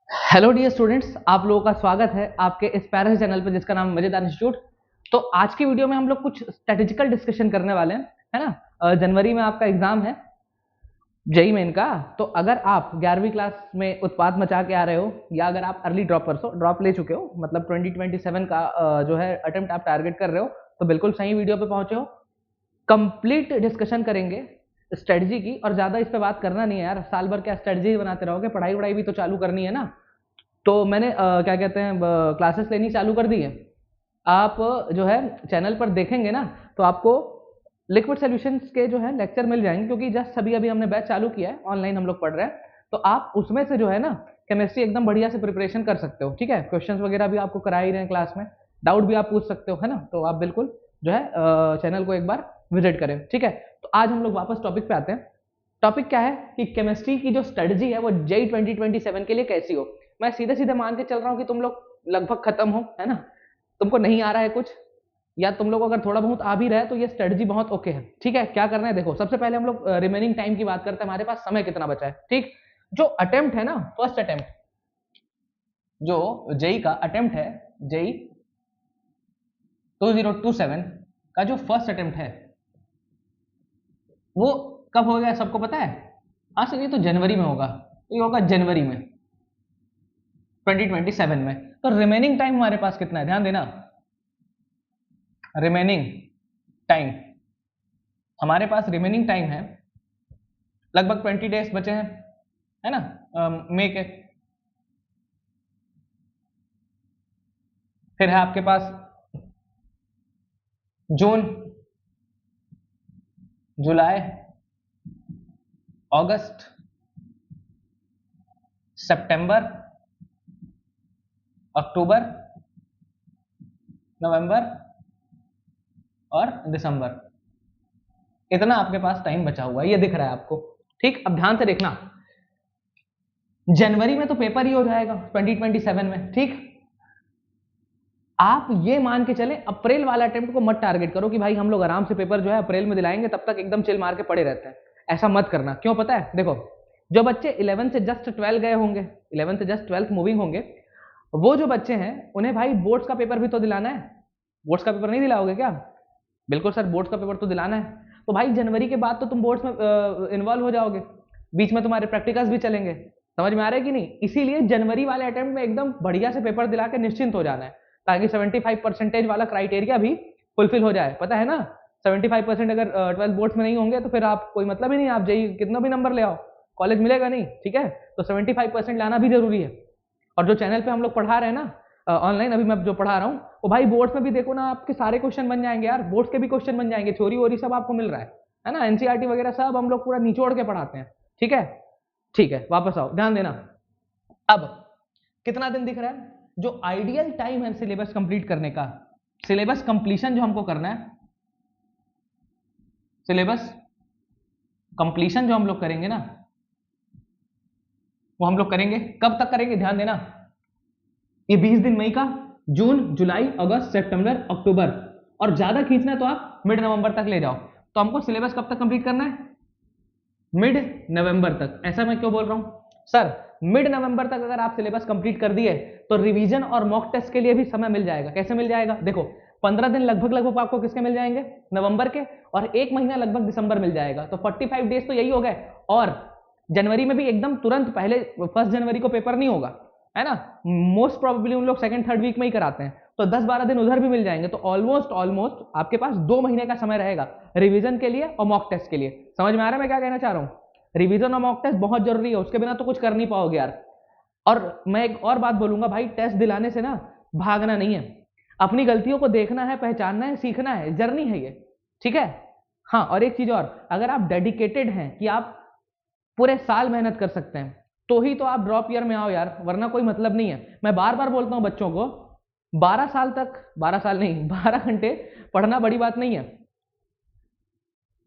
Hello dear students, आप लोगों का स्वागत है आपके इस पैरा चैनल पर जिसका नाम मजेदार इंस्टीट्यूट। तो आज की वीडियो में हम लोग कुछ स्ट्रेटेजिकल डिस्कशन करने वाले हैं, है ना। जनवरी में आपका एग्जाम है जेई मेन का। तो अगर आप 11वीं क्लास में उत्पात मचा के आ रहे हो या अगर आप अर्ली ड्रॉपर्स हो, ड्रॉप ले चुके हो, मतलब 2027 का जो है अटेम्प्ट आप टारगेट कर रहे हो, तो बिल्कुल सही वीडियो पे पहुंचे हो। कंप्लीट डिस्कशन करेंगे स्ट्रेटजी की, और ज्यादा इस पे बात करना नहीं है यार। साल भर क्या स्ट्रेटजी बनाते रहोगे, पढ़ाई वढ़ाई भी तो चालू करनी है ना। तो मैंने क्या कहते हैं क्लासेस लेनी चालू कर दी है। आप जो है चैनल पर देखेंगे ना, तो आपको लिक्विड सॉल्यूशंस के जो है लेक्चर मिल जाएंगे, क्योंकि जस्ट अभी अभी हमने बैच चालू किया है, ऑनलाइन हम लोग पढ़ रहे हैं। तो आप उसमें से जो है ना केमिस्ट्री एकदम बढ़िया से प्रिपरेशन कर सकते हो। ठीक है, क्वेश्चंस वगैरह भी आपको करा ही रहे हैं क्लास में, डाउट भी आप पूछ सकते हो, है ना। तो आप बिल्कुल जो है चैनल को एक बार विजिट करें। ठीक है, तो आज हम लोग वापस टॉपिक पे आते हैं। टॉपिक क्या है कि केमिस्ट्री की जो स्ट्रेटजी है वो जेई 2027 के लिए कैसी हो। मैं सीधे सीधे मान के चल रहा हूँ कि तुम लोग लगभग खत्म हो, है ना। तुमको नहीं आ रहा है कुछ, या तुम लोग अगर थोड़ा बहुत आ भी रहा है तो ये स्ट्रेटजी बहुत ओके है। ठीक है, क्या करना है देखो, सबसे पहले हम लोग रिमेनिंग टाइम की बात करते हैं, हमारे पास समय कितना बचा है। ठीक, जो अटेम्प्ट है ना, फर्स्ट अटेम्प्ट, जो जेई का अटेम्प्ट है, जेई 2027 का जो फर्स्ट अटेम्प्ट है वो कब हो गया सबको पता है। हाँ सर, ये तो जनवरी में होगा, तो ये होगा जनवरी में 2027 में। तो रिमेनिंग टाइम हमारे पास कितना है, ध्यान देना। रिमेनिंग टाइम, हमारे पास रिमेनिंग टाइम है लगभग 20 डेज बचे हैं, है ना, मई के। फिर है आपके पास जून, जुलाई, अगस्त, सितंबर, अक्टूबर, नवंबर और दिसंबर। इतना आपके पास टाइम बचा हुआ है, ये दिख रहा है आपको। ठीक, अब ध्यान से देखना, जनवरी में तो पेपर ही हो जाएगा 2027 में। ठीक, आप ये मान के चले अप्रैल वाला अटेम्प्ट को मत टारगेट करो कि भाई हम लोग आराम से पेपर जो है अप्रैल में दिलाएंगे, तब तक एकदम चिल मार के पड़े रहते हैं। ऐसा मत करना। क्यों पता है, देखो, जो बच्चे 11 से जस्ट 12 गए होंगे, 11 से जस्ट 12 मूविंग होंगे, वो जो बच्चे हैं उन्हें भाई बोर्ड्स का पेपर भी तो दिलाना है। बोर्ड्स का पेपर नहीं दिलाओगे क्या? बिल्कुल सर, बोर्ड्स का पेपर तो दिलाना है। तो भाई जनवरी के बाद तो तुम बोर्ड्स में इन्वॉल्व हो जाओगे, बीच में तुम्हारे प्रैक्टिकल्स भी चलेंगे। समझ में आ रहा है कि नहीं? इसीलिए जनवरी वाले अटेम्प्ट में एकदम बढ़िया से पेपर दिला के निश्चिंत हो जाना है, ताकि 75% वाला क्राइटेरिया भी फुलफिल हो जाए। पता है ना, 75% अगर 12 बोर्ड्स में नहीं होंगे तो फिर आप कोई मतलब ही नहीं, आप जेई कितना भी नंबर ले आओ, कॉलेज मिलेगा नहीं। ठीक है, तो 75% लाना भी जरूरी है। और जो चैनल पे हम लोग पढ़ा रहे हैं ना ऑनलाइन, अभी मैं जो पढ़ा रहा हूँ, वो भाई बोर्ड्स में भी देखो ना, आपके सारे क्वेश्चन बन जाएंगे यार, बोर्ड्स के भी क्वेश्चन बन जाएंगे, थ्योरी वोरी सब आपको मिल रहा है ना। एनसीईआरटी वगैरह सब हम लोग पूरा निचोड़ के पढ़ाते हैं। ठीक है, ठीक है, वापस आओ, ध्यान देना। अब कितना दिन दिख रहा है, जो आइडियल टाइम है सिलेबस कंप्लीट करने का, सिलेबस कंप्लीशन जो हमको करना है, सिलेबस कंप्लीशन जो हम लोग करेंगे ना, वो हम लोग करेंगे कब तक करेंगे, ध्यान देना। ये 20 दिन मई का, जून, जुलाई, अगस्त, सितंबर, अक्टूबर, और ज्यादा खींचना है तो आप मिड नवंबर तक ले जाओ। तो हमको सिलेबस कब तक कंप्लीट करना है, मिड नवंबर तक। ऐसा मैं क्यों बोल रहा हूं सर, मिड नवंबर तक अगर आप सिलेबस कंप्लीट कर दिए तो रिवीजन और मॉक टेस्ट के लिए भी समय मिल जाएगा। कैसे मिल जाएगा, देखो, 15 दिन लगभग लगभग आपको किसके मिल जाएंगे, नवंबर के, और 1 महीना लगभग दिसंबर मिल जाएगा। तो 45 डेज तो यही हो गए। और जनवरी में भी एकदम तुरंत पहले 1 जनवरी को पेपर नहीं होगा, है ना। मोस्ट प्रोबेबली उन लोग सेकंड थर्ड वीक में ही कराते हैं, तो 10-12 दिन उधर भी मिल जाएंगे। तो ऑलमोस्ट ऑलमोस्ट आपके पास 2 महीने का समय रहेगा रिवीजन के लिए और मॉक टेस्ट के लिए। समझ में आ रहा है मैं क्या कहना चाह रहा हूँ? रिवीजन और मॉक टेस्ट बहुत जरूरी है, उसके बिना तो कुछ कर नहीं पाओगे यार। और मैं एक और बात बोलूंगा भाई, टेस्ट दिलाने से ना भागना नहीं है, अपनी गलतियों को देखना है, पहचानना है, सीखना है, जर्नी है ये। ठीक है, हाँ, और एक चीज और, अगर आप डेडिकेटेड हैं कि आप पूरे साल मेहनत कर सकते हैं, तो ही तो आप ड्रॉप ईयर में आओ यार, वरना कोई मतलब नहीं है। मैं बार बार बोलता हूं बच्चों को, 12 साल तक, 12 साल नहीं 12 घंटे पढ़ना बड़ी बात नहीं है,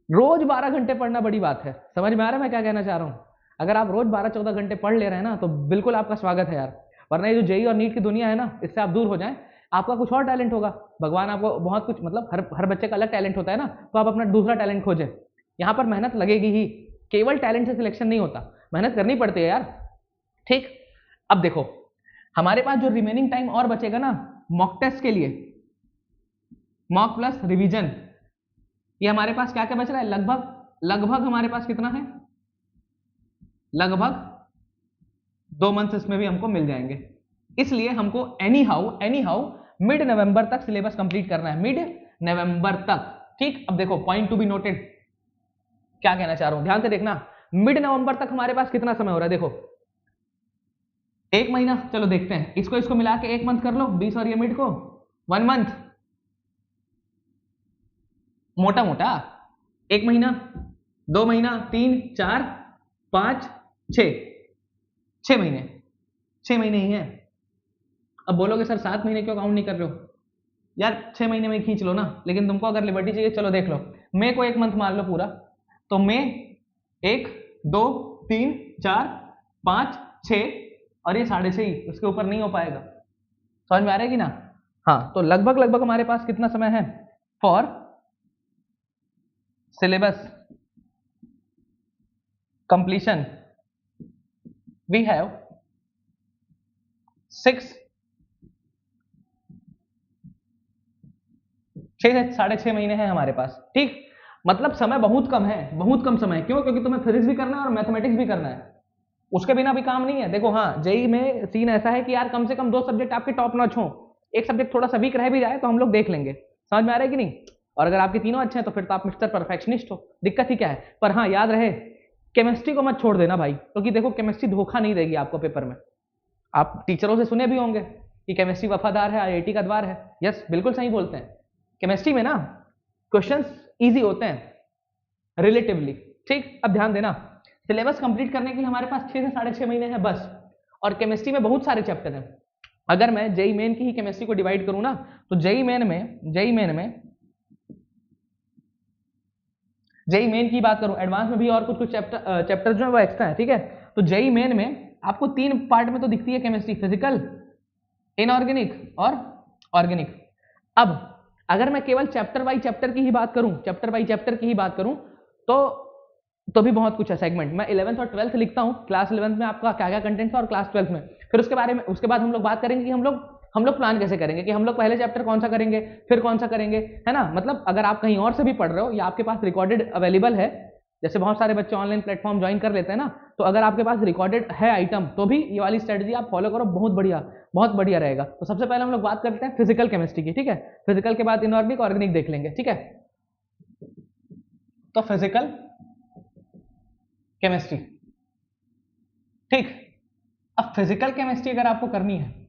रोज 12 घंटे पढ़ना बड़ी बात है। समझ में आ रहा है मैं क्या कहना चाह रहा हूं? अगर आप रोज 12-14 घंटे पढ़ ले रहे हैं ना, तो बिल्कुल आपका स्वागत है यार। वरना ये जो जेई और नीट की दुनिया है ना, इससे आप दूर हो जाएं। आपका कुछ और टैलेंट होगा, भगवान आपको बहुत कुछ, मतलब हर बच्चे का अलग टैलेंट होता है ना, तो आप अपना दूसरा टैलेंट खोजें। यहाँ पर मेहनत लगेगी ही, केवल टैलेंट से सिलेक्शन नहीं होता, मेहनत करनी पड़ती है यार। ठीक, अब देखो हमारे पास जो रिमेनिंग टाइम और बचेगा ना मॉक टेस्ट के लिए, मॉक प्लस रिवीजन, ये हमारे पास क्या क्या बच रहा है, लगभग हमारे पास कितना है, लगभग 2 मंथ इसमें भी हमको मिल जाएंगे। इसलिए हमको एनी हाउ मिड नवंबर तक सिलेबस कंप्लीट करना है, मिड नवंबर तक। ठीक, अब देखो पॉइंट टू बी नोटेड, क्या कहना चाह रहा हूं, ध्यान से देखना। मिड नवंबर तक हमारे पास कितना समय हो रहा है, देखो 1 महीना, चलो देखते हैं, इसको मिला के 1 मंथ कर लो, 20 और ये मिड को 1 मंथ, मोटा मोटा 1 महीना, 2 महीना, 3, 4, 5, 6 महीने, 6 महीने ही है। अब बोलोगे सर 7 महीने क्यों काउंट नहीं कर रहे हो, यार 6 महीने में खींच लो ना, लेकिन तुमको अगर लिबर्टी चाहिए, चलो देख लो, मई को 1 मंथ मान लो पूरा, तो मई 1, 2, 3, 4, 5, 6 और ये 6.5 ही, उसके ऊपर नहीं हो पाएगा। समझ में आ रहा है कि ना? हाँ, तो लगभग हमारे पास कितना समय है for syllabus completion, we have 6 से 6.5 महीने हैं हमारे पास। ठीक, मतलब समय बहुत कम है, बहुत कम समय। क्यों? क्योंकि तुम्हें फिजिक्स भी करना है और मैथमेटिक्स भी करना है, उसके बिना भी काम नहीं है। देखो हाँ, जेई में सीन ऐसा है कि यार कम से कम 2 सब्जेक्ट आपके टॉप नॉच हो, एक सब्जेक्ट थोड़ा सा वीक रह भी जाए तो हम लोग देख लेंगे। समझ में आ रहा है कि नहीं? और अगर आपके तीनों अच्छे हैं तो फिर तो आप मिस्टर परफेक्शनिस्ट हो, दिक्कत ही क्या है। पर हाँ, याद रहे केमिस्ट्री को मत छोड़ देना भाई, क्योंकि देखो केमिस्ट्री धोखा नहीं देगी आपको पेपर में। आप टीचरों से सुने भी होंगे कि केमिस्ट्री वफादार है, आईआईटी का द्वार है। यस, बिल्कुल सही बोलते हैं। केमिस्ट्री में ना क्वेश्चंस इजी होते हैं रिलेटिवली। ठीक, अब ध्यान देना, सिलेबस कंप्लीट करने के लिए हमारे पास 6 से 6.5 महीने हैं बस, और केमिस्ट्री में बहुत सारे चैप्टर हैं। अगर मैं जेई मेन की ही केमिस्ट्री को डिवाइड करूं ना, तो जेई मेन की बात करूं, एडवांस में भी और कुछ चैप्टर जो है वो एक्स्ट्रा है। ठीक है, तो जेई मेन में आपको 3 पार्ट में तो दिखती है केमिस्ट्री, फिजिकल, इनऑर्गेनिक और ऑर्गेनिक। अब अगर मैं केवल चैप्टर बाई चैप्टर की ही बात करूं तो भी बहुत कुछ है सेगमेंट। मैं 11th और 12th लिखता हूं, क्लास 11th में आपका क्या क्या कंटेंट था और क्लास 12th में, फिर उसके बाद हम लोग बात करेंगे कि हम लोग प्लान कैसे करेंगे, कि हम लोग पहले चैप्टर कौन सा करेंगे, फिर कौन सा करेंगे, है ना। मतलब अगर आप कहीं और से भी पढ़ रहे हो या आपके पास रिकॉर्डेड अवेलेबल है, जैसे बहुत सारे बच्चे ऑनलाइन प्लेटफॉर्म ज्वाइन कर लेते हैं ना, तो अगर आपके पास रिकॉर्डेड है आइटम, तो भी ये वाली स्ट्रेटजी आप फॉलो करो, बहुत बढ़िया रहेगा। तो सबसे पहले हम लोग बात करते हैं फिजिकल केमिस्ट्री की। ठीक है, फिजिकल के बाद इनऑर्गेनिक, ऑर्गेनिक देख लेंगे। ठीक है, तो फिजिकल केमिस्ट्री। ठीक, अब फिजिकल केमिस्ट्री अगर आपको करनी है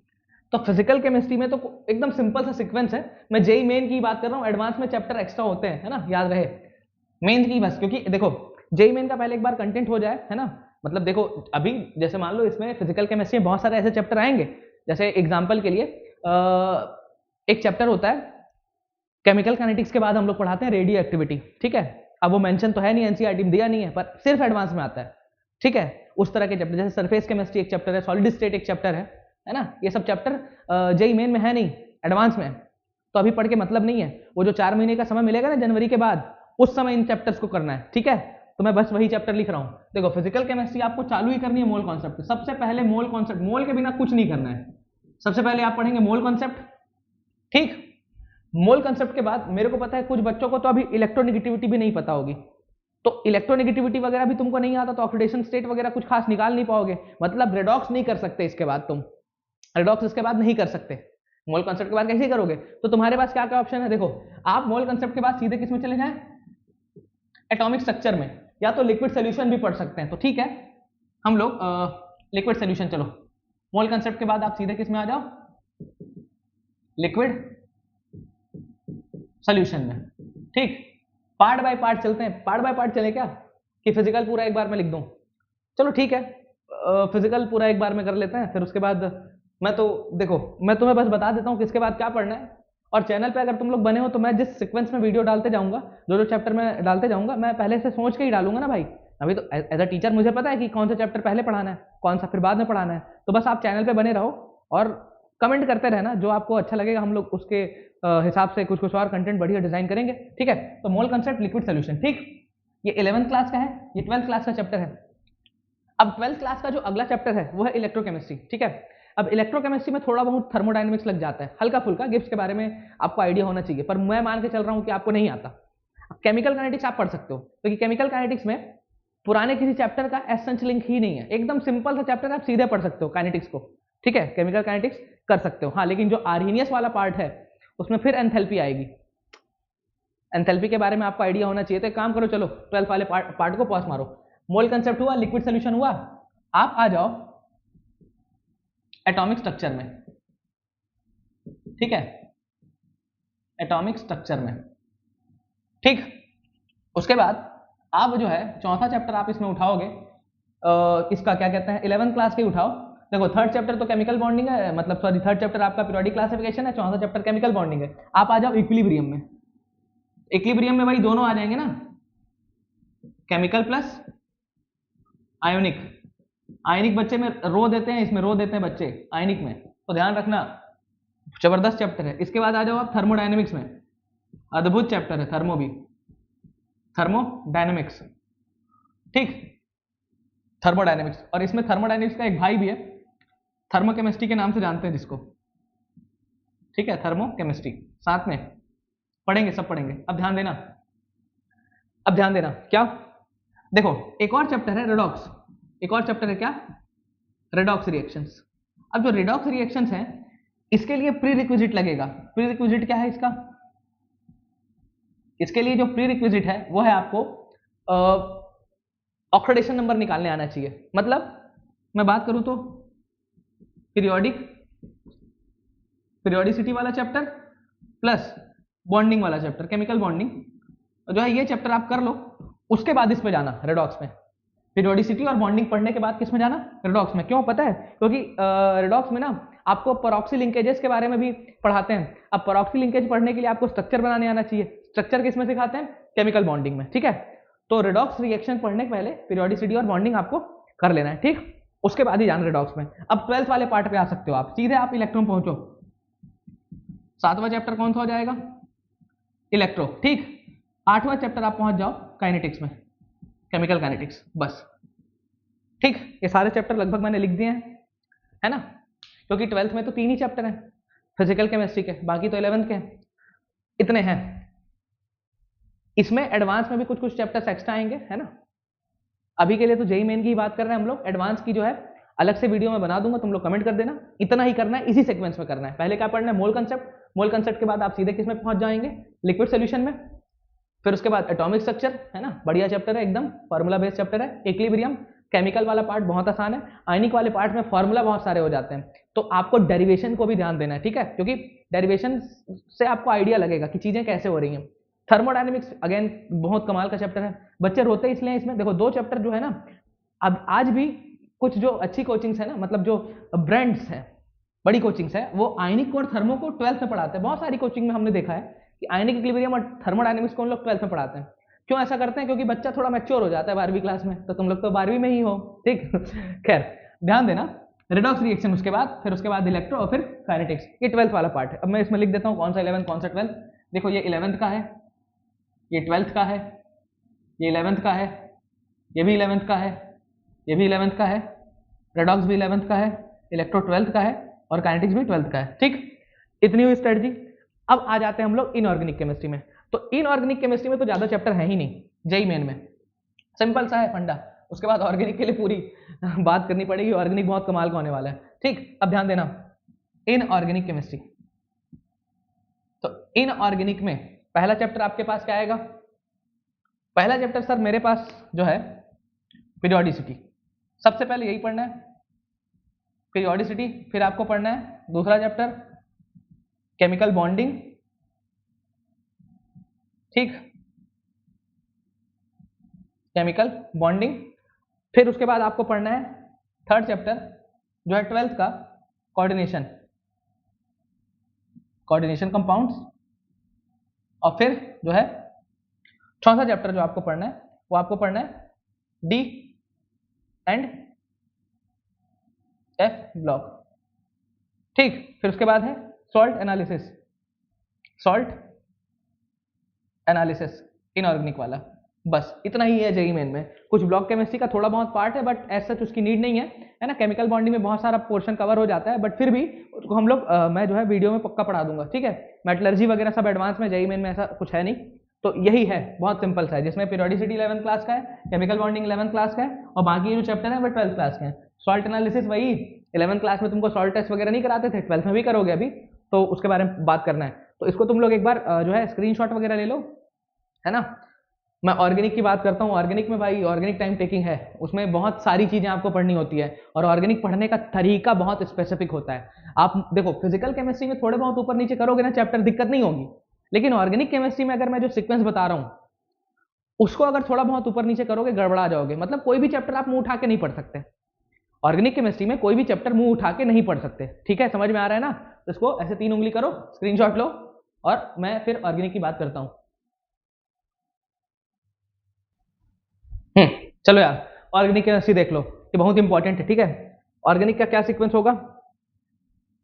तो फिजिकल केमिस्ट्री में तो एकदम सिंपल सा सीक्वेंस है। मैं जेई मेन की बात कर रहा हूं, एडवांस में चैप्टर एक्स्ट्रा होते हैं, है ना, याद रहे मेन की बस। क्योंकि देखो जेई मेन का पहले एक बार कंटेंट हो जाए, है ना। मतलब देखो अभी जैसे मान लो इसमें फिजिकल केमिस्ट्री में बहुत सारे ऐसे चैप्टर आएंगे, जैसे एग्जांपल के लिए एक चैप्टर होता है केमिकल काइनेटिक्स के बाद हम लोग पढ़ाते हैं रेडियो एक्टिविटी। ठीक है, अब वो मेंशन तो है नहीं, एनसीईआरटी में दिया नहीं है, पर सिर्फ एडवांस में आता है। ठीक है, उस तरह के चैप्टर, जैसे सरफेस केमिस्ट्री एक चैप्टर है, सॉलिड स्टेट एक चैप्टर है ना। ये सब चैप्टर जेई मेन में है नहीं, एडवांस में, तो अभी पढ़ के मतलब नहीं है। वो जो 4 महीने का समय मिलेगा ना जनवरी के बाद, उस समय इन चैप्टर्स को करना है। ठीक है, तो मैं बस वही चैप्टर लिख रहा हूं। देखो फिजिकल केमिस्ट्री आपको चालू ही करनी है मोल कॉन्सेप्ट। सबसे पहले मोल कॉन्सेप्ट, मोल के बिना कुछ नहीं करना है। सबसे पहले आप पढ़ेंगे मोल कॉन्सेप्ट। ठीक, मोल कॉन्सेप्ट के बाद मेरे को पता है कुछ बच्चों को तो अभी इलेक्ट्रोनेगेटिविटी भी नहीं पता होगी, तो इलेक्ट्रोनेगेटिविटी वगैरह भी तुमको नहीं आता, तो ऑक्सीडेशन स्टेट वगैरह कुछ खास निकाल नहीं पाओगे, मतलब रेडॉक्स नहीं कर सकते इसके बाद, तुम रेडॉक्स इसके बाद नहीं कर सकते। मोल कॉन्सेप्ट के बाद कैसे करोगे? तो तुम्हारे पास क्या क्या ऑप्शन है, देखो आप मोल कॉन्सेप्ट के बाद सीधे किस में चले जाएं, एटॉमिक स्ट्रक्चर में, या तो लिक्विड सोल्यूशन भी पढ़ सकते हैं। तो ठीक है, हम लोग लिक्विड सोल्यूशन, चलो मोल कॉन्सेप्ट के बाद आप सीधे किस में आ जाओ, लिक्विड सोल्यूशन में। ठीक, पार्ट बाय पार्ट चलते हैं। पार्ट बाय पार्ट चले क्या, कि फिजिकल पूरा एक बार में लिख दूं? चलो ठीक है, फिजिकल पूरा एक बार में कर लेते हैं, फिर उसके बाद मैं तुम्हें बस बता देता हूं कि इसके बाद क्या पढ़ना है। और चैनल पे अगर तुम लोग बने हो तो मैं जिस सीक्वेंस में वीडियो डालते जाऊंगा, जो चैप्टर में डालते जाऊंगा, मैं पहले से सोच के ही डालूंगा ना भाई। अभी तो एज अ टीचर मुझे पता है कि कौन सा चैप्टर पहले पढ़ाना है, कौन सा फिर बाद में पढ़ाना है। तो बस आप चैनल पे बने रहो और कमेंट करते रहना, जो आपको अच्छा लगेगा हम लोग उसके हिसाब से कुछ और कंटेंट बढ़िया डिजाइन करेंगे। ठीक है, तो मोल कॉन्सेप्ट, लिक्विड सोल्यूशन। ठीक, ये 11th क्लास का है, ये 12th क्लास का चैप्टर है। अब 12th क्लास का जो अगला चैप्टर है वो है इलेक्ट्रोकेमिस्ट्री, ठीक है। अब इलेक्ट्रोकेमिस्ट्री में थोड़ा बहुत थर्मोडायनेमिक्स लग जाता है, हल्का फुल्का गिब्स के बारे में आपको आइडिया होना चाहिए, पर मैं मान के चल रहा हूँ कि आपको नहीं आता। केमिकल काइनेटिक्स आप पढ़ सकते हो, क्योंकि केमिकल काइनेटिक्स में पुराने किसी चैप्टर का एसेंस लिंक ही नहीं है, एकदम सिंपल सा चैप्टर, आप सीधे पढ़ सकते हो काइनेटिक्स को, ठीक है। केमिकल काइनेटिक्स कर सकते हो, हाँ, लेकिन जो आर्हीनियस वाला पार्ट है उसमें फिर एंथैल्पी आएगी। एंथैल्पी के बारे में आपको आइडिया होना चाहिए, तो एक काम करो, चलो 12th वाले पार्ट को पॉज मारो। मोल कंसेप्ट हुआ, लिक्विड सोल्यूशन हुआ, आप आ जाओ एटॉमिक स्ट्रक्चर में, ठीक है, एटॉमिक स्ट्रक्चर में, ठीक। उसके बाद आप जो है चौथा चैप्टर आप इसमें उठाओगे, इसका क्या कहते हैं, 11th क्लास के उठाओ। देखो थर्ड चैप्टर तो केमिकल बॉन्डिंग है, मतलब सॉरी थर्ड चैप्टर आपका पीरियोडिक क्लासिफिकेशन है, चौथा चैप्टर केमिकल बॉन्डिंग है। आप आ जाओ इक्विलिब्रियम में, इक्विलिब्रियम में भाई दोनों आ जाएंगे ना, केमिकल प्लस आयोनिक। आयनिक बच्चे में रो देते हैं, इसमें रो देते हैं बच्चे आयनिक में, तो ध्यान रखना, जबरदस्त चैप्टर है। इसके बाद आ जाओ आप थर्मोडायनेमिक्स में, अद्भुत चैप्टर है थर्मो भी, थर्मोडायनेमिक्स, ठीक, थर्मोडायनेमिक्स। और इसमें थर्मोडायनेमिक्स का एक भाई भी है, थर्मोकेमिस्ट्री के नाम से जानते हैं जिसको, ठीक है, थर्मोकेमिस्ट्री साथ में पढ़ेंगे, सब पढ़ेंगे। अब ध्यान देना, अब ध्यान देना, क्या देखो एक और चैप्टर है रेडॉक्स, एक और चैप्टर है क्या, रेडॉक्स रिएक्शंस। अब जो रेडॉक्स रिएक्शंस हैं इसके लिए प्री रिक्विजिट लगेगा। प्री रिक्विजिट क्या है इसका, इसके लिए जो प्री रिक्विजिट है वो है आपको ऑक्सीडेशन नंबर निकालने आना चाहिए। मतलब मैं बात करूं तो पीरियोडिसिटी वाला चैप्टर प्लस बॉन्डिंग वाला चैप्टर, केमिकल बॉन्डिंग, जो है ये चैप्टर आप कर लो, उसके बाद इस पे जाना रेडॉक्स में। पीरियोडिसिटी और बॉन्डिंग पढ़ने के बाद किसमें जाना, रेडॉक्स में। क्यों पता है, क्योंकि रेडॉक्स में ना आपको परऑक्सी लिंकेजेस के बारे में भी पढ़ाते हैं। अब परऑक्सी लिंकेज पढ़ने के लिए आपको स्ट्रक्चर बनाने आना चाहिए, स्ट्रक्चर किसमें सिखाते हैं, केमिकल बॉन्डिंग में, ठीक है। तो रेडॉक्स रिएक्शन पढ़ने के पहले पीरियोडिसिटी और बॉन्डिंग आपको कर लेना है, ठीक, उसके बाद ही जाना रेडॉक्स में। अब 12th वाले पार्ट पे आ सकते हो आप, सीधे आप इलेक्ट्रॉन पहुंचो। 7वां चैप्टर कौन सा हो जाएगा, इलेक्ट्रो, ठीक। 8वां चैप्टर आप पहुंच जाओ काइनेटिक्स में, केमिकल काइनेटिक्स, बस, ठीक। ये सारे चैप्टर लगभग मैंने लिख दिए हैं, है ना, क्योंकि 12th में तो 3 ही चैप्टर हैं फिजिकल केमिस्ट्री के, बाकी तो 11th के हैं, इतने हैं। इसमें एडवांस में भी कुछ कुछ चैप्टर्स एक्स्ट्रा आएंगे, है ना। अभी के लिए तो जेई मेन की बात कर रहे हैं हम लोग, एडवांस की जो है अलग से वीडियो में बना दूंगा, तुम लोग कमेंट कर देना। इतना ही करना है, इसी सीक्वेंस में करना है। पहले क्या पढ़ना है, मोल कंसेप्ट, मोल कंसेप्ट के बाद आप सीधे किस में पहुंच जाएंगे, लिक्विड सोल्यूशन में। फिर उसके बाद एटॉमिक स्ट्रक्चर, है ना, बढ़िया चैप्टर है एकदम, फार्मूला बेस्ड चैप्टर है। इक्विलिब्रियम, केमिकल वाला पार्ट बहुत आसान है, आयनिक वाले पार्ट में फार्मूला बहुत सारे हो जाते हैं, तो आपको डेरिवेशन को भी ध्यान देना है, ठीक है, क्योंकि डेरिवेशन से आपको आइडिया लगेगा कि चीजें कैसे हो रही हैं। थर्मोडायनेमिक्स अगेन बहुत कमाल का चैप्टर है, बच्चे रोते इसलिए इसमें, देखो 2 चैप्टर जो है ना, अब आज भी कुछ जो अच्छी कोचिंग्स है ना, मतलब जो ब्रांड्स हैं, बड़ी कोचिंग्स है, वो आयनिक और थर्मो को 12th में पढ़ाते हैं। बहुत सारी कोचिंग में हमने देखा है कि आयनिक इक्विलिब्रियम और थर्मोडायनेमिक्स को उन लोग 12th में पढ़ाते हैं। क्यों ऐसा करते हैं, क्योंकि बच्चा थोड़ा मैच्योर हो जाता है 12वीं क्लास में, तो तुम लोग तो 12वीं में ही हो, ठीक। खैर ध्यान देना, रेडॉक्स रिएक्शन उसके बाद, फिर उसके बाद इलेक्ट्रो और फिर काइनेटिक्स, ये 12th वाला पार्ट है। अब मैं इसमें लिख देता हूँ कौन सा 11th कौन सा 12th। देखो ये 11th का है, ये 12th का है, ये 11th का है, ये भी 11th का है, ये भी 11th का है, रेडॉक्स भी 11th का है, इलेक्ट्रो 12th का है और काइनेटिक्स भी 12th का है, ठीक। इतनी हुई स्ट्रेटजी। अब आ जाते हैं हम लोग इनऑर्गेनिक केमिस्ट्री में। तो इनऑर्गेनिक केमिस्ट्री में तो ज्यादा चैप्टर है ही नहीं, जेई मेन में सिंपल सा है फंडा। उसके बाद ऑर्गेनिक के लिए पूरी बात करनी पड़ेगी, ऑर्गेनिक बहुत कमाल का होने वाला है, ठीक। अब ध्यान देना, इनऑर्गेनिक केमिस्ट्री, तो इनऑर्गेनिक में पहला चैप्टर आपके पास क्या आएगा, पहला चैप्टर सर मेरे पास जो है पीरियोडिसिटी, सबसे पहले यही पढ़ना है, पीरियोडिसिटी। फिर आपको पढ़ना है दूसरा चैप्टर केमिकल बॉन्डिंग, ठीक, केमिकल बॉन्डिंग। फिर उसके बाद आपको पढ़ना है थर्ड चैप्टर जो है 12th का, कोऑर्डिनेशन, कोऑर्डिनेशन कंपाउंड्स। और फिर जो है चौथा चैप्टर जो आपको पढ़ना है वो आपको पढ़ना है डी एंड एफ ब्लॉक, ठीक। फिर उसके बाद है salt analysis, salt analysis inorganic वाला, बस इतना ही है जेईई मेन में। कुछ ब्लॉक केमिस्ट्री का थोड़ा बहुत पार्ट है बट एज सच उसकी नीड नहीं है ना। केमिकल बॉन्डिंग में बहुत सारा पोर्शन कवर हो जाता है बट फिर भी उसको हम लोग मैं जो है वीडियो में पक्का पढ़ा दूंगा, ठीक है। मेटलर्जी वगैरह सब एडवांस में, जेईई मेन में ऐसा कुछ है नहीं। तो यही है, बहुत सिंपल सा है, जिसमें पीरियोडिसिटी 11th क्लास का है, केमिकल बॉन्डिंग 11th क्लास का है, और बाकी जो चैप्टर है वो 12th क्लास के हैं। सॉल्ट एनालिसिस वही 11th क्लास में तुमको सॉल्ट टेस्ट वगैरह नहीं कराते थे, 12th में भी करोगे अभी, तो उसके बारे में बात करना है। तो इसको तुम लोग एक बार जो है स्क्रीनशॉट वगैरह ले लो, है ना। मैं ऑर्गेनिक की बात करता हूँ। ऑर्गेनिक में भाई ऑर्गेनिक टाइम टेकिंग है, उसमें बहुत सारी चीजें आपको पढ़नी होती है, और ऑर्गेनिक पढ़ने का तरीका बहुत स्पेसिफिक होता है। आप देखो फिजिकल केमिस्ट्री में थोड़े बहुत ऊपर नीचे करोगे ना चैप्टर, दिक्कत नहीं होगी, लेकिन ऑर्गेनिक केमिस्ट्री में अगर मैं जो सीक्वेंस बता रहा हूँ उसको अगर थोड़ा बहुत ऊपर नीचे करोगे गड़बड़ा जाओगे। मतलब कोई भी चैप्टर आप मुंह उठा के नहीं पढ़ सकते, ऑर्गेनिक केमिस्ट्री में कोई भी चैप्टर मुंह उठा के नहीं पढ़ सकते, ठीक है। समझ में आ रहा है ना। तो इसको ऐसे 3 उंगली करो, स्क्रीनशॉट लो, और मैं फिर ऑर्गेनिक की बात करता हूँ। चलो यार, ऑर्गेनिक केमिस्ट्री देख लो, ये बहुत इंपॉर्टेंट है, ठीक है। ऑर्गेनिक का क्या सीक्वेंस होगा?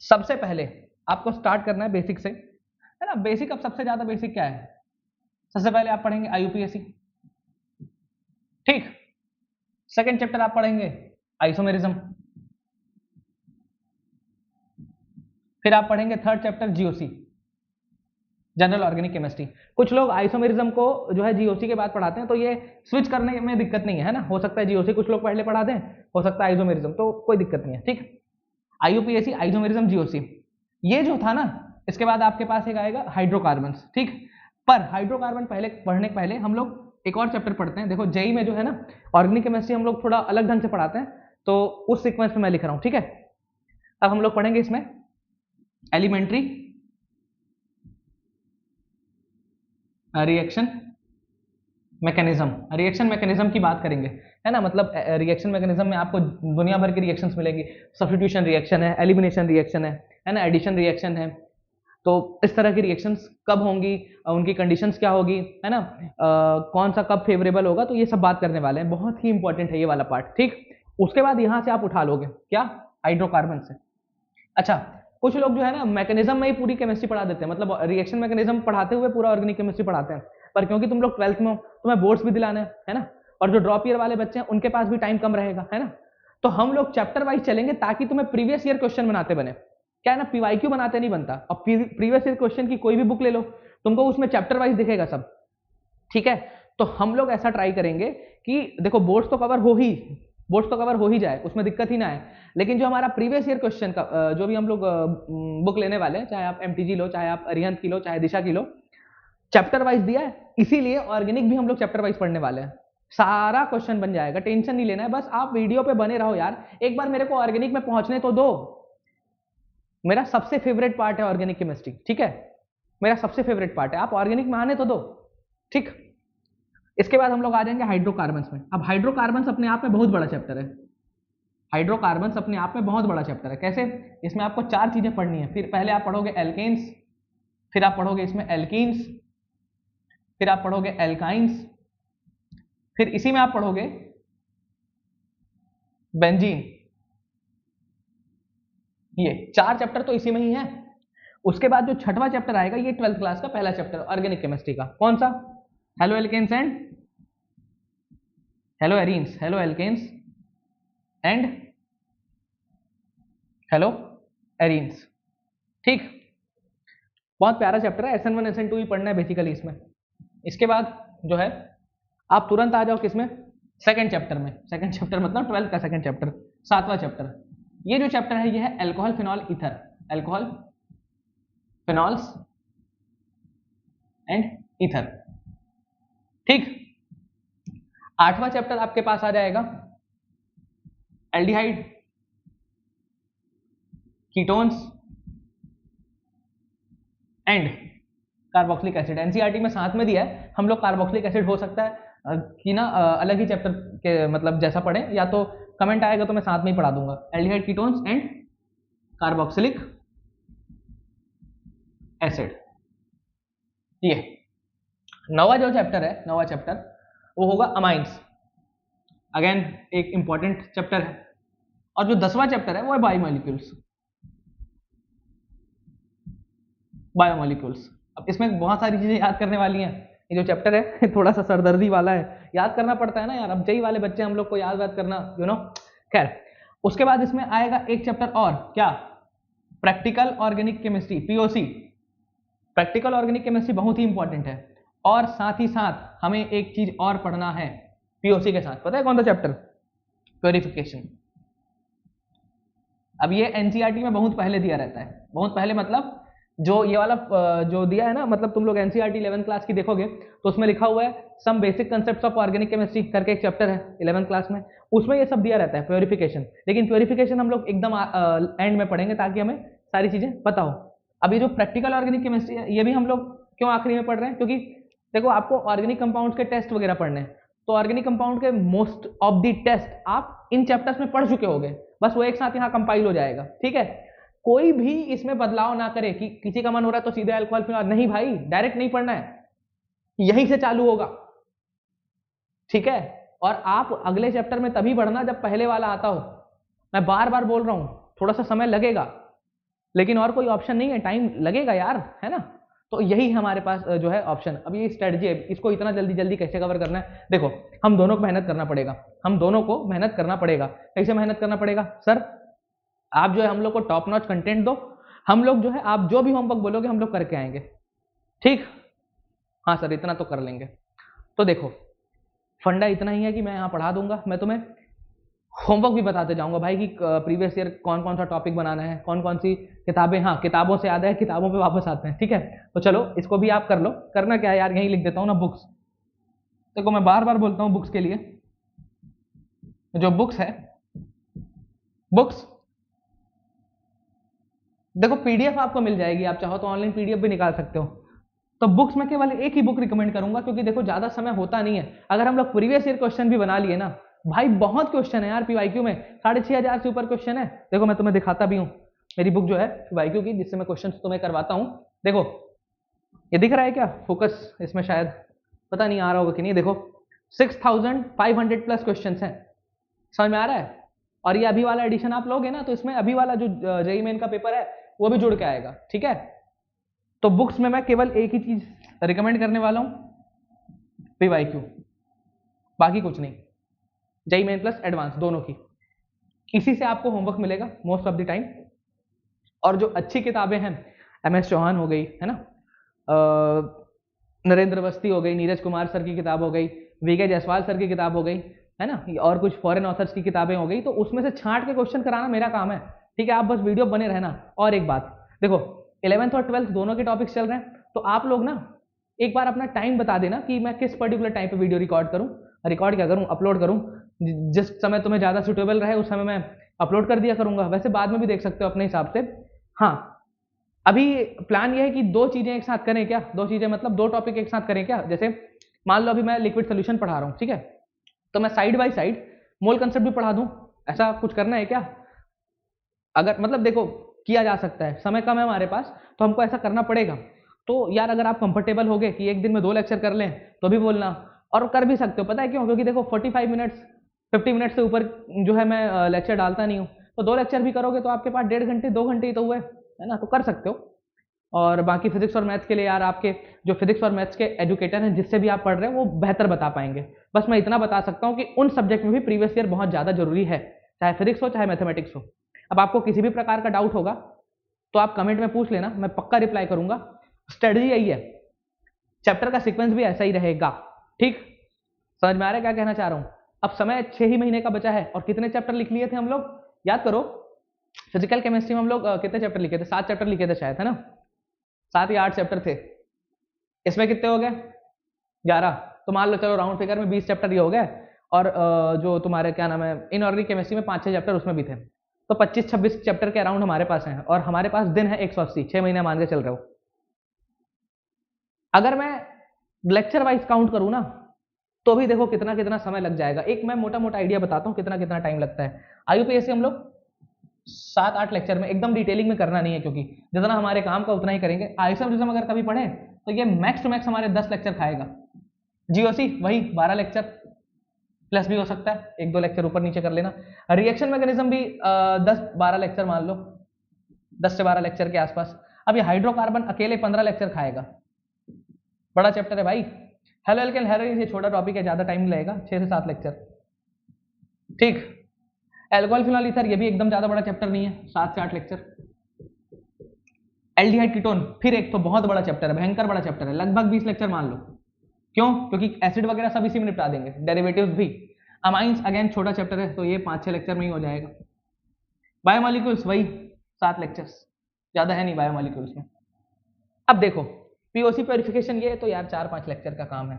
सबसे पहले आपको स्टार्ट करना है बेसिक से, है ना। बेसिक, अब सबसे ज्यादा बेसिक क्या है? सबसे पहले आप पढ़ेंगे आईयूपीएसी, ठीक। सेकंड चैप्टर आप पढ़ेंगे आइसोमेरिज्म, फिर आप पढ़ेंगे third chapter GOC, general organic chemistry. कुछ लोग आइसोमेरिज्म को जो है जीओसी के बाद पढ़ाते हैं, तो ये स्विच करने में दिक्कत नहीं है ना। हो सकता है जीओसी कुछ लोग पहले पढ़ा दें, हो सकता है आइसोमेरिज्म, तो कोई दिक्कत नहीं है, ठीक। आईयूपीएसी, आइसोमेरिज्म, जीओसी, ये जो था ना, इसके बाद आपके पास एक आएगा हाइड्रोकार्बन्स, ठीक। पर हाइड्रोकार्बन पहले पढ़ने के पहले हम लोग एक और चैप्टर पढ़ते हैं। देखो जेई में जो है ना ऑर्गेनिक केमिस्ट्री हम लोग थोड़ा अलग ढंग से पढ़ाते हैं, तो उस सीक्वेंस में मैं लिख रहा हूँ, ठीक है। अब हम लोग पढ़ेंगे इसमें elementary reaction mechanism, reaction mechanism की बात करेंगे, है ना। मतलब रिएक्शन मैकेनिज्म में आपको दुनिया भर की रिएक्शंस मिलेंगी। सब्स्टिट्यूशन रिएक्शन है, एलिमिनेशन रिएक्शन है ना, एडिशन रिएक्शन है। तो इस तरह की रिएक्शंस कब होंगी, उनकी कंडीशंस क्या होगी, है ना, कौन सा कब फेवरेबल होगा, तो ये सब बात करने वाले हैं। बहुत ही इंपॉर्टेंट है ये वाला पार्ट, ठीक। उसके बाद यहाँ से आप उठा लोगे क्या, हाइड्रोकार्बन से। अच्छा, कुछ लोग जो है ना मैकेनिज्म में ही पूरी केमिस्ट्री पढ़ा देते हैं, मतलब रिएक्शन मैकेनिज्म पढ़ाते हुए पूरा ऑर्गेनिक केमिस्ट्री पढ़ाते हैं। पर क्योंकि तुम लोग 12th में हो, तुम्हें बोर्ड्स भी दिलाने है ना, और जो ड्रॉप ईयर वाले बच्चे हैं उनके पास भी टाइम कम रहेगा, है ना। तो हम लोग चैप्टर वाइज चलेंगे ताकि तुम्हें प्रीवियस ईयर क्वेश्चन बनाते बने। क्या है ना, पीवाईक्यू बनाते नहीं बनता। अब प्रीवियस ईयर क्वेश्चन की कोई भी बुक ले लो, तुमको उसमें चैप्टर वाइज दिखेगा सब, ठीक है। तो हम लोग ऐसा ट्राई करेंगे कि देखो बोर्ड्स तो कवर हो ही जाए, उसमें दिक्कत ही ना है। लेकिन जो हमारा प्रीवियस ईयर क्वेश्चन का जो भी हम लोग बुक लेने वाले हैं, चाहे आप एमटीजी लो, चाहे आप अरिहंत की लो, चाहे दिशा की लो, चैप्टर वाइज दिया है, इसीलिए ऑर्गेनिक भी हम लोग चैप्टर वाइज पढ़ने वाले हैं। सारा क्वेश्चन बन जाएगा, टेंशन नहीं लेना है, बस आप वीडियो पे बने रहो यार। एक बार मेरे को ऑर्गेनिक में पहुंचने तो दो, मेरा सबसे फेवरेट पार्ट है ऑर्गेनिक केमिस्ट्री, ठीक है। मेरा सबसे फेवरेट पार्ट है, आप ऑर्गेनिक में आने तो दो, ठीक। इसके बाद हम लोग आ जाएंगे हाइड्रोकार्बन्स में। अब हाइड्रोकार्बन्स अपने आप में बहुत बड़ा चैप्टर है। हाइड्रोकार्बन्स अपने आप में बहुत बड़ा चैप्टर है। कैसे? इसमें आपको 4 चीजें पढ़नी है। फिर पहले आप पढ़ोगे एल्केन्स, फिर आप पढ़ोगे इसमें एल्कीन्स, फिर आप पढ़ोगे एल्काइंस, फिर इसी में आप पढ़ोगे बेंजीन। ये 4 चैप्टर तो इसी में ही है। उसके बाद जो छठवां चैप्टर आएगा, ये 12th क्लास का पहला चैप्टर ऑर्गेनिक केमिस्ट्री का। कौन सा? Halo alkanes and halo arenes, halo alkanes and halo arenes, ठीक। बहुत प्यारा चैप्टर है, SN1 SN2 ही पढ़ना है बेसिकली इसमें। इसके बाद जो है आप तुरंत आ जाओ किसमें, सेकंड चैप्टर में। सेकंड चैप्टर मतलब 12th का सेकंड चैप्टर, 7वां चैप्टर। ये जो चैप्टर है ये है alcohol phenol ether, alcohol phenols and ether, ठीक। 8वां चैप्टर आपके पास आ जाएगा aldehyde, ketones and carboxylic acid. NCERT में साथ में दिया है, हम लोग कार्बोक्सिलिक एसिड हो सकता है कि ना अलग ही चैप्टर के मतलब जैसा पढ़े, या तो कमेंट आएगा तो मैं साथ में ही पढ़ा दूंगा। Aldehyde, ketones and carboxylic acid. ये 9वां जो चैप्टर है, 9वां चैप्टर वो होगा अमाइंस। अगेन एक इंपॉर्टेंट चैप्टर है। और जो 10वां चैप्टर है वो है बायोमोलिक्यूल्स, बायोमोलिक्यूल्स। अब इसमें बहुत सारी चीजें याद करने वाली हैं, ये जो चैप्टर है थोड़ा सा सरदर्दी वाला है, याद करना पड़ता है ना यार, अब जई वाले बच्चे हम लोग को याद करना खैर। उसके बाद इसमें आएगा एक चैप्टर और, क्या, practical organic chemistry, POC. Practical organic chemistry बहुत ही इंपॉर्टेंट है, और साथ ही साथ हमें एक चीज और पढ़ना है पीओसी के साथ, पता है कौन सा चैप्टर? प्योरिफिकेशन। अब ये एनसीईआरटी में बहुत पहले दिया रहता है, बहुत पहले मतलब जो ये वाला जो दिया है ना, मतलब तुम लोग एनसीईआरटी 11th क्लास की देखोगे तो उसमें लिखा हुआ है some basic concepts of organic chemistry करके एक चैप्टर है 11th क्लास में, उसमें ये सब दिया रहता है प्योरिफिकेशन। लेकिन प्योरिफिकेशन हम लोग एकदम एंड में पढ़ेंगे ताकि हमें सारी चीजें पता हो। अब ये जो प्रैक्टिकल ऑर्गेनिक केमिस्ट्री है ये भी हम लोग क्यों आखिरी में पढ़ रहे हैं? क्योंकि देखो आपको ऑर्गेनिक कंपाउंड्स के टेस्ट वगैरह पढ़ने हैं, तो ऑर्गेनिक कंपाउंड के मोस्ट ऑफ द टेस्ट आप इन चैप्टर्स में पढ़ चुके होंगे, बस वो एक साथ यहाँ कंपाइल हो जाएगा, ठीक है। कोई भी इसमें बदलाव ना करे कि किसी का मन हो रहा है तो सीधे अल्कोहल फिनॉल, नहीं भाई, डायरेक्ट नहीं पढ़ना है, यहीं से चालू होगा, ठीक है। और आप अगले चैप्टर में तभी पढ़ना जब पहले वाला आता हो। मैं बार बार बोल रहा हूं, थोड़ा सा समय लगेगा, लेकिन और कोई ऑप्शन नहीं है, टाइम लगेगा यार, है ना। तो यही हमारे पास जो है ऑप्शन। अब ये स्ट्रेटजी है, इसको इतना जल्दी जल्दी कैसे कवर करना है? देखो हम दोनों को मेहनत करना पड़ेगा, हम दोनों को मेहनत करना पड़ेगा। कैसे मेहनत करना पड़ेगा? सर आप जो है हम लोग को टॉप नॉच कंटेंट दो, हम लोग जो है आप जो भी होमवर्क बोलोगे हम लोग करके आएंगे, ठीक? हाँ सर इतना तो कर लेंगे। तो देखो फंडा इतना ही है कि मैं यहाँ पढ़ा दूंगा, मैं तुम्हें होमवर्क भी बताते जाऊंगा भाई कि प्रीवियस ईयर कौन कौन सा टॉपिक बनाना है, कौन कौन सी किताबें, हाँ किताबों से याद है किताबों पे वापस आते हैं, ठीक है। तो चलो इसको भी आप कर लो। करना क्या है यार, यहीं लिख देता हूँ ना, बुक्स। देखो मैं बार बार बोलता हूँ बुक्स के लिए, जो बुक्स है, बुक्स देखो पीडीएफ आपको मिल जाएगी, आप चाहो तो ऑनलाइन पीडीएफ भी निकाल सकते हो। तो बुक्स में केवल एक ही बुक रिकमेंड करूंगा, क्योंकि देखो ज्यादा समय होता नहीं है। अगर हम लोग प्रीवियस ईयर क्वेश्चन भी बना लिए ना भाई, बहुत क्वेश्चन है यार पीवाईक्यू में, 6500 से ऊपर क्वेश्चन है। देखो मैं तुम्हें दिखाता भी हूँ मेरी बुक जो है पीवाईक्यू की, जिससे मैं क्वेश्चन तुम्हें करवाता हूँ। देखो ये दिख रहा है क्या फोकस इसमें? शायद पता नहीं आ रहा होगा कि नहीं। देखो 6500 प्लस क्वेश्चन है, समझ में आ रहा है? और ये अभी वाला एडिशन आप लोगे ना तो इसमें अभी वाला जो जेईई मेन का पेपर है वो भी जुड़ के आएगा, ठीक है। तो बुक्स में मैं केवल एक ही चीज रिकमेंड करने वाला हूं, पीवाईक्यू, बाकी कुछ नहीं। जेईई मेन प्लस एडवांस दोनों की, इसी से आपको होमवर्क मिलेगा मोस्ट ऑफ द टाइम। और जो अच्छी किताबें हैं, MS चौहान हो गई, है ना, नरेंद्र अवस्थी हो गई, नीरज कुमार सर की किताब हो गई, VK जायसवाल सर की किताब हो गई, है ना, और कुछ फॉरेन ऑथर्स की किताबें हो गई, तो उसमें से छांट के क्वेश्चन कराना मेरा काम है, ठीक है। आप बस वीडियो बने रहना। और एक बात देखो 11th और 12th दोनों के टॉपिक्स चल रहे हैं, तो आप लोग ना एक बार अपना टाइम बता देना कि मैं किस पर्टिकुलर टाइम पे वीडियो रिकॉर्ड करूं, रिकॉर्ड क्या करूं, अपलोड करूं। जिस समय तुम्हें ज़्यादा सुटेबल रहे उस समय मैं अपलोड कर दिया करूंगा, वैसे बाद में भी देख सकते हो अपने हिसाब से। हाँ अभी प्लान ये है कि दो चीज़ें एक साथ करें क्या, दो चीज़ें मतलब दो टॉपिक एक साथ करें क्या। जैसे मान लो अभी मैं लिक्विड सोल्यूशन पढ़ा रहा हूँ, ठीक है, तो मैं side by side mole concept भी पढ़ा दूं, ऐसा कुछ करना है क्या? अगर मतलब देखो किया जा सकता है, समय कम है हमारे पास तो हमको ऐसा करना पड़ेगा। तो यार अगर आप कंफर्टेबल हो गए कि एक दिन में 2 लेक्चर कर लें तो भी बोलना, और कर भी सकते हो। पता है क्यों? क्योंकि देखो 45 मिनट्स 50 मिनट से ऊपर जो है मैं लेक्चर डालता नहीं हूँ, तो 2 लेक्चर भी करोगे तो आपके पास 1.5 घंटे 2 घंटे ही तो हुए, है ना, तो कर सकते हो। और बाकी फिजिक्स और मैथ्स के लिए यार आपके जो फिजिक्स और मैथ्स के एजुकेटर हैं जिससे भी आप पढ़ रहे हैं वो बेहतर बता पाएंगे। बस मैं इतना बता सकता हूँ कि उन सब्जेक्ट में भी प्रीवियस ईयर बहुत ज़्यादा जरूरी है, चाहे फिजिक्स हो चाहे मैथमेटिक्स हो। अब आपको किसी भी प्रकार का डाउट होगा तो आप कमेंट में पूछ लेना, मैं पक्का रिप्लाई करूंगा। स्ट्रेटजी यही है, चैप्टर का सीक्वेंस भी ऐसा ही रहेगा, ठीक? समझ में आ रहा है क्या कहना चाह रहा हूँ? अब समय 6 ही महीने का बचा है, और कितने चैप्टर लिख लिए थे हम लोग, याद करो। फिजिकल केमिस्ट्री में हम लोग कितने चैप्टर लिखे थे? 7 चैप्टर लिखे थे शायद, है ना, 7 या 8 चैप्टर थे। इसमें कितने हो गए? 11। तो मान लो चलो राउंड फिगर में 20 चैप्टर ये हो गए, और जो तुम्हारे क्या नाम है इनऑर्गेनिक केमिस्ट्री में 5-6 चैप्टर उसमें भी थे, तो 25-26 चैप्टर के अराउंड हमारे पास हैं, और हमारे पास दिन है 180, 6 महीने मान के चल रहे हो। अगर मैं लेक्चर वाइज काउंट करूँ ना तो भी देखो कितना कितना समय लग जाएगा। एक मैं मोटा मोटा आइडिया बताता हूँ कितना कितना टाइम लगता है। IUPAC हम लोग 7-8 लेक्चर में, एकदम डिटेलिंग में करना नहीं है क्योंकि जितना हमारे काम का उतना ही करेंगे। आइसोमेरिज्म अगर कभी पढ़े तो ये मैक्स टू मैक्स हमारे 10 लेक्चर खाएगा। GOC वही 12 लेक्चर प्लस भी हो सकता है, 1-2 लेक्चर ऊपर नीचे कर लेना। रिएक्शन मैकेनिज्म भी 10-12 लेक्चर मान लो, 10 से 12 लेक्चर के आसपास। अब ये हाइड्रोकार्बन अकेले 15 लेक्चर खाएगा, बड़ा चैप्टर है भाई। हेलो एल्केन हेलोइंस, ये छोटा टॉपिक है, ज्यादा टाइम नहीं लगेगा, 6 से 7 लेक्चर। ठीक। एल्कोहल फिनॉल ईथर, ये भी एकदम ज्यादा बड़ा चैप्टर नहीं है, 7 से 8 लेक्चर। एल्डिहाइड कीटोन फिर एक तो बहुत बड़ा चैप्टर है, भयंकर बड़ा चैप्टर है, लगभग 20 लेक्चर मान लो। क्यों? क्योंकि एसिड वगैरह सब इसी में निपटा देंगे, डेरिवेटिव्स भी। अमाइंस अगेन छोटा चैप्टर है, तो ये 5-6 लेक्चर में ही हो जाएगा। बायोमोलिक्यूल्स वही 7 लेक्चर्स, ज्यादा है नहीं बायोमोलिक्यूल्स में। अब देखो पीओसी प्योरिफिकेशन, ये तो यार 4-5 लेक्चर का काम है।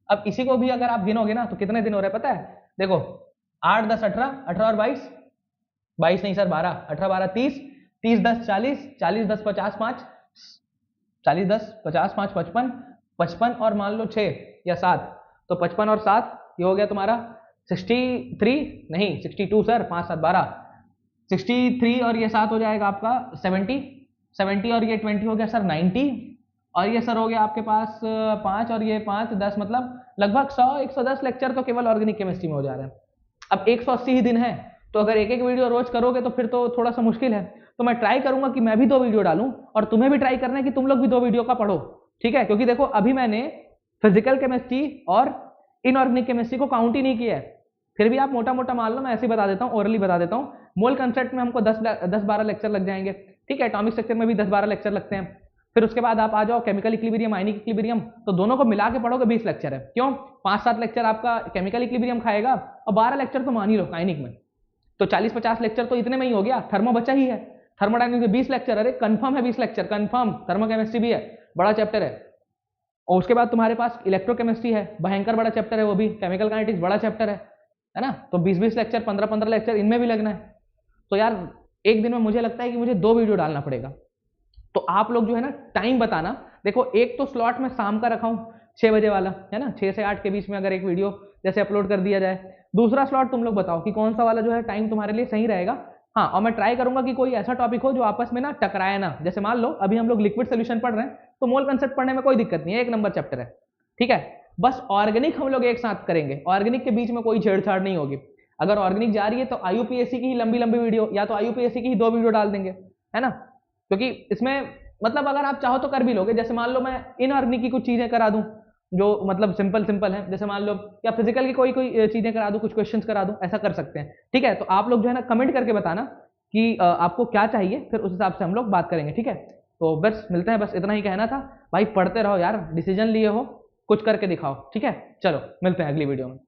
अब इसी को भी अगर आप गिनोगे ना तो कितने दिन हो रहे हैं पता है? देखो 8, 10, 18, 18 और 22, 22 नहीं सर 12, 18, 12, 30, 30, 10, 40, 40, 10, 50, 5, 40, 10, 50, 5, 55, 55 और मान लो 6 या 7, तो 55 और 7 ये हो गया तुम्हारा 63, नहीं 62 सर, 5, 7, 12, 63 और ये 7 हो जाएगा आपका 70, 70 और ये 20 हो गया सर 90, और ये सर हो गया आपके पास 5 और ये 5, 10, मतलब लगभग 100-110 लेक्चर तो केवल ऑर्गेनिक केमिस्ट्री में हो जा रहे हैं। अब 180 ही दिन है, तो अगर एक एक वीडियो रोज करोगे तो फिर तो थोड़ा सा मुश्किल है। तो मैं ट्राई करूंगा कि मैं भी 2 वीडियो डालूं, और तुम्हें भी ट्राई करना है कि तुम लोग भी 2 वीडियो का पढ़ो, ठीक है? क्योंकि देखो अभी मैंने फिजिकल केमिस्ट्री और इनऑर्गेनिक केमिस्ट्री को काउंट ही नहीं किया है, फिर भी आप मोटा मोटा मान लो, मैं ऐसे ही बता देता हूँ, ओरली बता देता हूँ। मोल कंसेप्ट में हमको 10-12 लेक्चर लग जाएंगे, ठीक है? एटॉमिक स्ट्रक्चर में भी 10-12 लेक्चर लगते हैं। फिर उसके बाद आप आ जाओ केमिकल इक्विलिब्रियम, आयनिक इक्विलिब्रियम, तो दोनों को मिला के पढ़ोगे 20 लेक्चर है। क्यों? 5-7 लेक्चर आपका केमिकल इक्विलिब्रियम खाएगा और 12 लेक्चर तो मान ही लो आयनिक में, तो 40-50 लेक्चर तो इतने में ही हो गया। थर्मो बचा ही है, थर्मोडायनेमिक्स के 20 लेक्चर, अरे कंफर्म है 20 लेक्चर, कंफर्म। थर्मोकेमिस्ट्री भी है, बड़ा चैप्टर है। और उसके बाद तुम्हारे पास इलेक्ट्रोकेमिस्ट्री है, भयंकर बड़ा चैप्टर है वो भी। केमिकल काइनेटिक्स बड़ा चैप्टर है ना? तो 20-20 लेक्चर, 15-15 लेक्चर इनमें भी लगना है। तो यार एक दिन में मुझे लगता है कि मुझे 2 वीडियो डालना पड़ेगा। तो आप लोग जो है ना टाइम बताना। देखो एक तो स्लॉट में शाम का रखा हूँ 6 बजे वाला, है ना? 6 से 8 के बीच में अगर एक वीडियो जैसे अपलोड कर दिया जाए। दूसरा स्लॉट तुम लोग बताओ कि कौन सा वाला जो है टाइम तुम्हारे लिए सही रहेगा। हाँ, और मैं ट्राई करूंगा कि कोई ऐसा टॉपिक हो जो आपस में ना टकराए ना। जैसे मान लो अभी हम लोग लिक्विड सोल्यूशन पढ़ रहे हैं, तो मोल कंसेप्ट पढ़ने में कोई दिक्कत नहीं है, 1 नंबर चैप्टर है, ठीक है? बस ऑर्गेनिक हम लोग एक साथ करेंगे, ऑर्गेनिक के बीच में कोई छेड़छाड़ नहीं होगी। अगर ऑर्गेनिक जा रही है तो आईयूपीएससी की ही लंबी लंबी वीडियो, या तो आईयूपीएससी की ही 2 वीडियो डाल देंगे, है ना? क्योंकि इसमें मतलब अगर आप चाहो तो कर भी लोगे। जैसे मान लो मैं इनऑर्गेनिक की कुछ चीजें करा दूं जो मतलब सिंपल है, जैसे मान लो, या फिजिकल की कोई चीजें करा दूं, कुछ क्वेश्चंस करा दूं, ऐसा कर सकते हैं, ठीक है? तो आप लोग जो है ना कमेंट करके बताना कि आपको क्या चाहिए, फिर उस हिसाब से हम लोग बात करेंगे, ठीक है? तो बस मिलते हैं, बस इतना ही कहना था भाई। पढ़ते रहो यार, डिसीजन लिए हो, कुछ करके दिखाओ, ठीक है? चलो मिलते हैं अगली वीडियो में।